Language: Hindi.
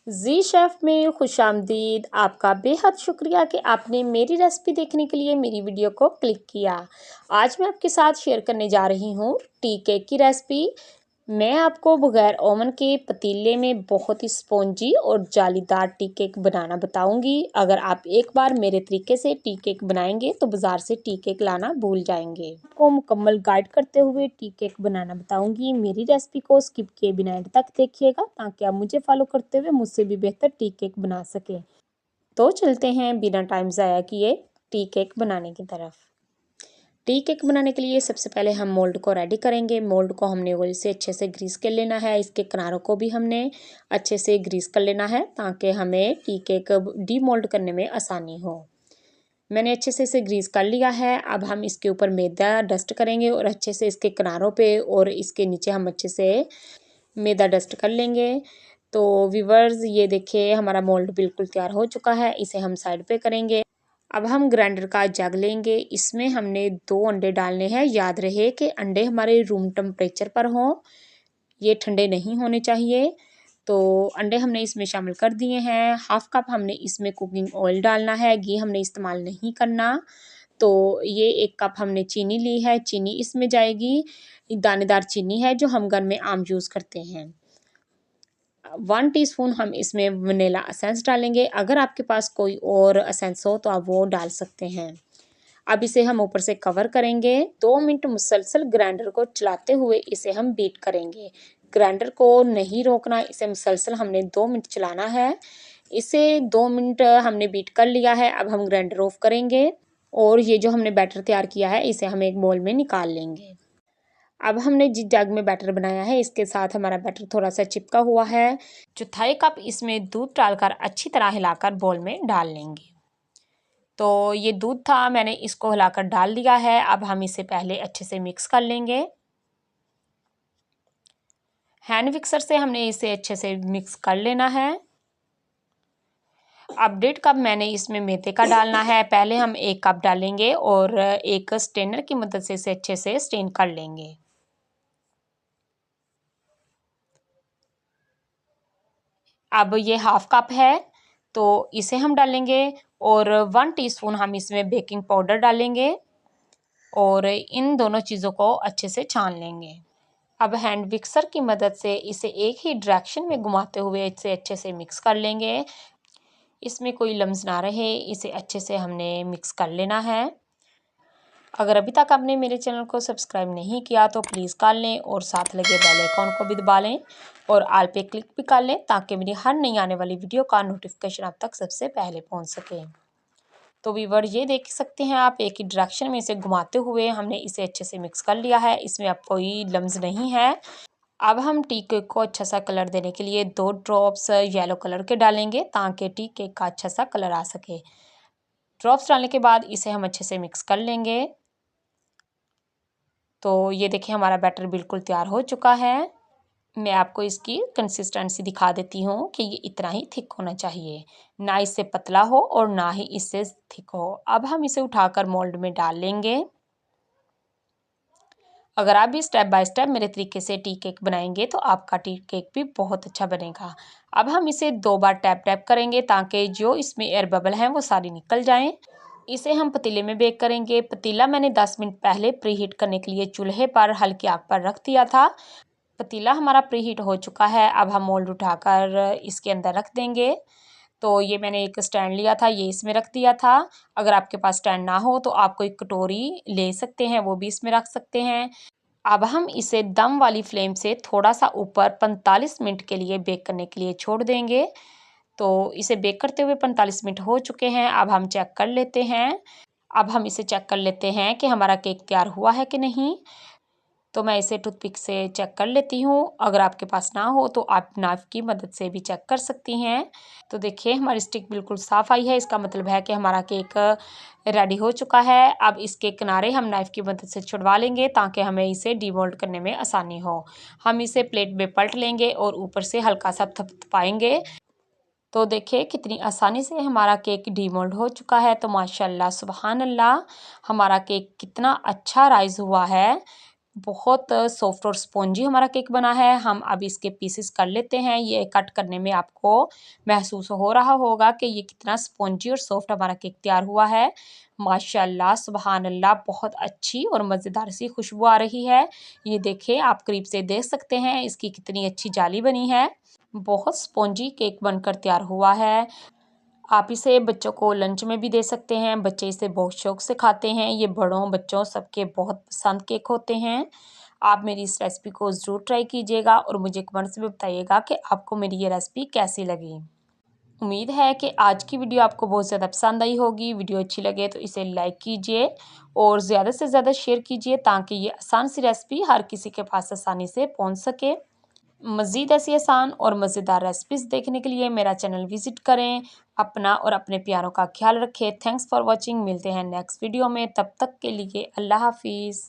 जी शेफ़ में खुशामदीद। आपका बेहद शुक्रिया कि आपने मेरी रेसिपी देखने के लिए मेरी वीडियो को क्लिक किया। आज मैं आपके साथ शेयर करने जा रही हूँ टी केक की रेसिपी। मैं आपको बगैर ओवन के पतीले में बहुत ही स्पॉन्जी और जालीदार टी केक बनाना बताऊंगी। अगर आप एक बार मेरे तरीके से टी केक बनाएंगे तो बाज़ार से टी केक लाना भूल जाएंगे। आपको मुकम्मल गाइड करते हुए टी केक बनाना बताऊंगी। मेरी रेसिपी को स्किप किए बिना एंड तक देखिएगा ताकि आप मुझे फॉलो करते हुए मुझसे भी बेहतर टी केक बना सकें। तो चलते हैं बिना टाइम ज़ाया किए टी केक बनाने की तरफ। टी केक बनाने के लिए सबसे पहले हम मोल्ड को रेडी करेंगे। मोल्ड को हमने ऑयल से अच्छे से ग्रीस कर लेना है। इसके किनारों को भी हमने अच्छे से ग्रीस कर लेना है ताकि हमें टी केक डी मोल्ड करने में आसानी हो। मैंने अच्छे से इसे ग्रीस कर लिया है। अब हम इसके ऊपर मैदा डस्ट करेंगे और अच्छे से इसके किनारों पे और इसके नीचे हम अच्छे से मैदा डस्ट कर लेंगे। तो व्यूअर्स ये देखिए हमारा मोल्ड बिल्कुल तैयार हो चुका है। इसे हम साइड पे करेंगे। अब हम ग्राइंडर का जग लेंगे। इसमें हमने 2 अंडे डालने हैं। याद रहे कि अंडे हमारे रूम टेम्परेचर पर हों, ये ठंडे नहीं होने चाहिए। तो अंडे हमने इसमें शामिल कर दिए हैं। हाफ कप हमने इसमें कुकिंग ऑयल डालना है। घी हमने इस्तेमाल नहीं करना। तो ये 1 कप हमने चीनी ली है। चीनी इसमें जाएगी, दानेदार चीनी है जो हम घर में आम यूज़ करते हैं। 1 टीस्पून हम इसमें वनीला एसेंस डालेंगे। अगर आपके पास कोई और एसेंस हो तो आप वो डाल सकते हैं। अब इसे हम ऊपर से कवर करेंगे। 2 मिनट मुसलसल ग्राइंडर को चलाते हुए इसे हम बीट करेंगे। ग्राइंडर को नहीं रोकना, इसे मुसलसल हमने 2 मिनट चलाना है। इसे 2 मिनट हमने बीट कर लिया है। अब हम ग्राइंडर ऑफ करेंगे और ये जो हमने बैटर तैयार किया है इसे हम एक बोल में निकाल लेंगे। अब हमने जिस जग में बैटर बनाया है इसके साथ हमारा बैटर थोड़ा सा चिपका हुआ है। चौथाई कप इसमें दूध डालकर अच्छी तरह हिलाकर बोल में डाल लेंगे। तो ये दूध था, मैंने इसको हिलाकर डाल दिया है। अब हम इसे पहले अच्छे से मिक्स कर लेंगे। हैंड मिक्सर से हमने इसे अच्छे से मिक्स कर लेना है। अब 1.5 कप मैंने इसमें मैदे का डालना है। पहले हम 1 कप डालेंगे और एक स्ट्रेनर की मदद से इसे अच्छे से स्ट्रेन कर लेंगे। अब ये हाफ कप है तो इसे हम डालेंगे और 1 टीस्पून हम इसमें बेकिंग पाउडर डालेंगे और इन दोनों चीज़ों को अच्छे से छान लेंगे। अब हैंड मिक्सर की मदद से इसे एक ही डायरेक्शन में घुमाते हुए इसे अच्छे से मिक्स कर लेंगे। इसमें कोई लम्स ना रहे, इसे अच्छे से हमने मिक्स कर लेना है। अगर अभी तक आपने मेरे चैनल को सब्सक्राइब नहीं किया तो प्लीज़ कर लें और साथ लगे बेल आइकॉन को भी दबा लें और ऑल पे क्लिक भी कर लें ताकि मेरी हर नई आने वाली वीडियो का नोटिफिकेशन आप तक सबसे पहले पहुंच सके। तो व्यूअर ये देख सकते हैं आप, एक ही डायरेक्शन में इसे घुमाते हुए हमने इसे अच्छे से मिक्स कर लिया है। इसमें अब कोई लम्स नहीं है। अब हम टी केक को अच्छा सा कलर देने के लिए 2 ड्रॉप्स येलो कलर के डालेंगे ताकि टी केक का अच्छा सा कलर आ सके। ड्रॉप्स डालने के बाद इसे हम अच्छे से मिक्स कर लेंगे। तो ये देखिए हमारा बैटर बिल्कुल तैयार हो चुका है। मैं आपको इसकी कंसिस्टेंसी दिखा देती हूँ कि ये इतना ही थिक होना चाहिए, ना इससे पतला हो और ना ही इससे थिक हो। अब हम इसे उठाकर मोल्ड में डाल लेंगे। अगर आप भी स्टेप बाय स्टेप मेरे तरीके से टी केक बनाएंगे तो आपका टी केक भी बहुत अच्छा बनेगा। अब हम इसे 2 बार टैप टैप करेंगे ताकि जो इसमें एयर बबल हैं वो सारी निकल जाएं। इसे हम पतीले में बेक करेंगे। पतीला मैंने 10 मिनट पहले प्रीहीट करने के लिए चूल्हे पर हल्की आग पर रख दिया था। पतीला हमारा प्रीहीट हो चुका है। अब हम मोल्ड उठाकर इसके अंदर रख देंगे। तो ये मैंने एक स्टैंड लिया था, ये इसमें रख दिया था। अगर आपके पास स्टैंड ना हो तो आप कोई कटोरी ले सकते हैं, वो भी इसमें रख सकते हैं। अब हम इसे दम वाली फ्लेम से थोड़ा सा ऊपर 45 मिनट के लिए बेक करने के लिए छोड़ देंगे। तो इसे बेक करते हुए 45 मिनट हो चुके हैं। अब हम चेक कर लेते हैं। अब हम इसे चेक कर लेते हैं कि हमारा केक तैयार हुआ है कि नहीं। तो मैं इसे टूथपिक से चेक कर लेती हूँ। अगर आपके पास ना हो तो आप नाइफ़ की मदद से भी चेक कर सकती हैं। तो देखिए हमारी स्टिक बिल्कुल साफ़ आई है, इसका मतलब है कि हमारा केक रेडी हो चुका है। अब इसके किनारे हम नाइफ़ की मदद से छुड़वा लेंगे ताकि हमें इसे डिमोल्ड करने में आसानी हो। हम इसे प्लेट में पलट लेंगे और ऊपर से हल्का सा थपथपाएंगे। तो देखिए कितनी आसानी से हमारा केक डिमोल्ड हो चुका है। तो माशाल्लाह सुबहान अल्लाह, हमारा केक कितना अच्छा राइज़ हुआ है। बहुत सॉफ्ट और स्पॉन्जी हमारा केक बना है। हम अब इसके पीसेस कर लेते हैं। ये कट करने में आपको महसूस हो रहा होगा कि ये कितना स्पॉन्जी और सॉफ्ट हमारा केक तैयार हुआ है। माशाल्लाह सुबहान अल्लाह, बहुत अच्छी और मज़ेदार सी खुशबू आ रही है। ये देखिए, आप करीब से देख सकते हैं इसकी कितनी अच्छी जाली बनी है। बहुत स्पॉन्जी केक बनकर तैयार हुआ है। आप इसे बच्चों को लंच में भी दे सकते हैं। बच्चे इसे बहुत शौक से खाते हैं। ये बड़ों बच्चों सबके बहुत पसंद केक होते हैं। आप मेरी इस रेसिपी को ज़रूर ट्राई कीजिएगा और मुझे कमेंट्स में बताइएगा कि आपको मेरी ये रेसिपी कैसी लगी। उम्मीद है कि आज की वीडियो आपको बहुत ज़्यादा पसंद आई होगी। वीडियो अच्छी लगे तो इसे लाइक कीजिए और ज़्यादा से ज़्यादा शेयर कीजिए ताकि ये आसान सी रेसिपी हर किसी के पास आसानी से पहुंच सके। मज़ीद ऐसी आसान और मज़ेदार रेसिपीज़ देखने के लिए मेरा चैनल विज़िट करें। अपना और अपने प्यारों का ख्याल रखें। Thanks for watching. मिलते हैं नेक्स्ट वीडियो में, तब तक के लिए अल्लाह हाफिज़।